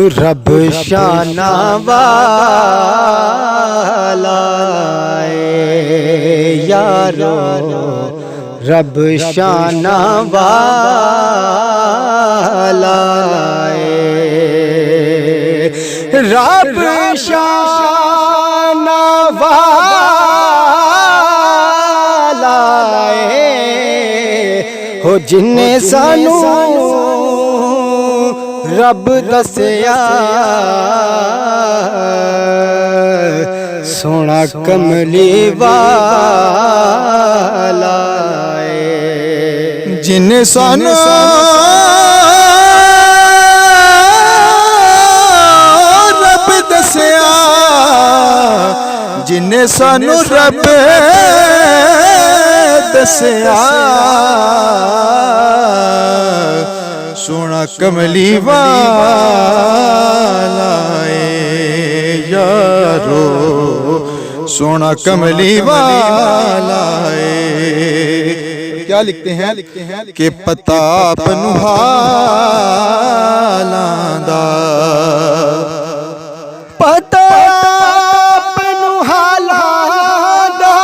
रब शाना वाला यारो, रब शाना वाला रब शाना वाला हो जिन्ने सानू रब दसिया सोना कमली वाला जिन्ने सानू रब दसिया, जिन्ने सानू रब दसिया सोना कमली वाला यारो, सोना कमली वाला क्या लिखते हैं कि प्रताप नुहालांदा, प्रताप नुहालांदा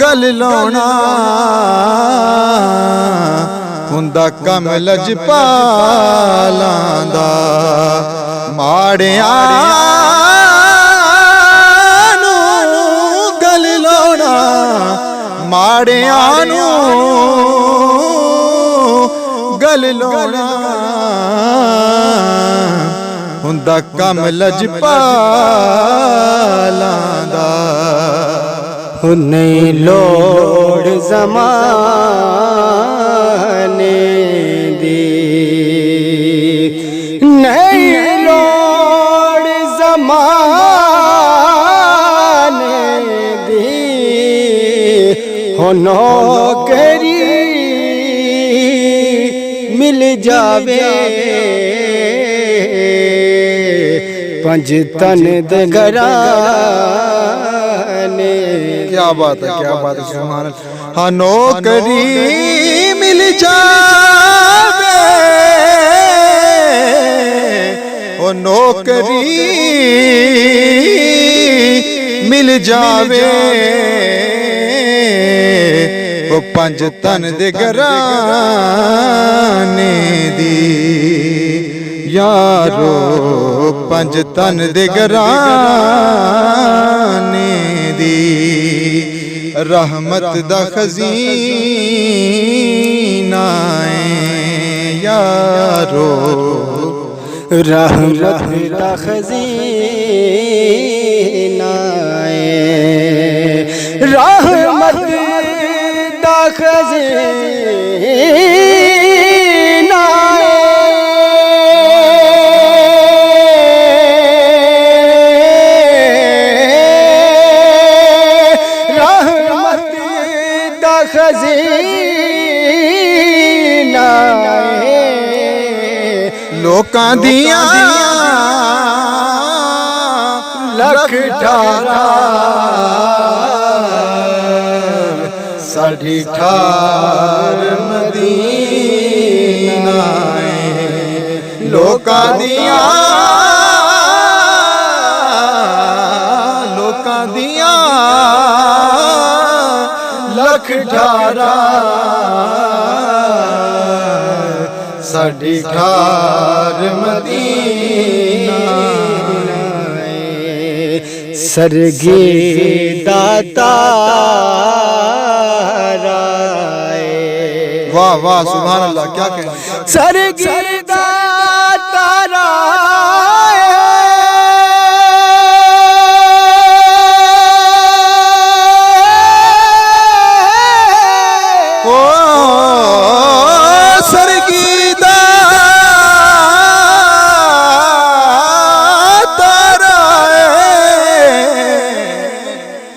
गल लाउना हुंदा कम लजपालां दा, माड़ियां नूं गल लाउना, माड़ियां नूं गल लाउना हुंदा कम लजपालां दा। नहीं लोड़ ज़माने दी, नहीं लोड़ ज़माने दी, हो नौकरी मिल जावे पंज तन दे घराने। क्या बात है, क्या बात है, सुभान अल्लाह। हाँ नौकरी मिल जावे, ओ नौकरी मिल जावे, ओ पंज तन दे घराने दी यारो, पंज तन दे घराने दी रहमत दा खजीना यारो, रहमत दा खजीना, रहमत दा खजीना, खजीना लोकां दियां लख ठारा साढ़ी ठार मदीना, लोकां दियां लख ठारा साढ़ी ठार मदीना, सरगे दाता। वाह वाह सुभान अल्लाह, क्या कहना। सरगे दाता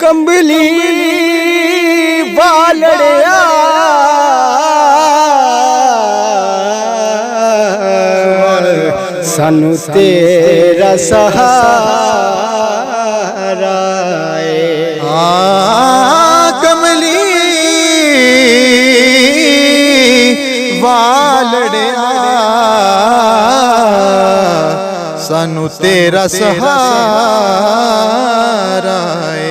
कंबली वालड़िया सानू तेरा सहारा है। कमली वालड़िया सानू तेरा सहारा है।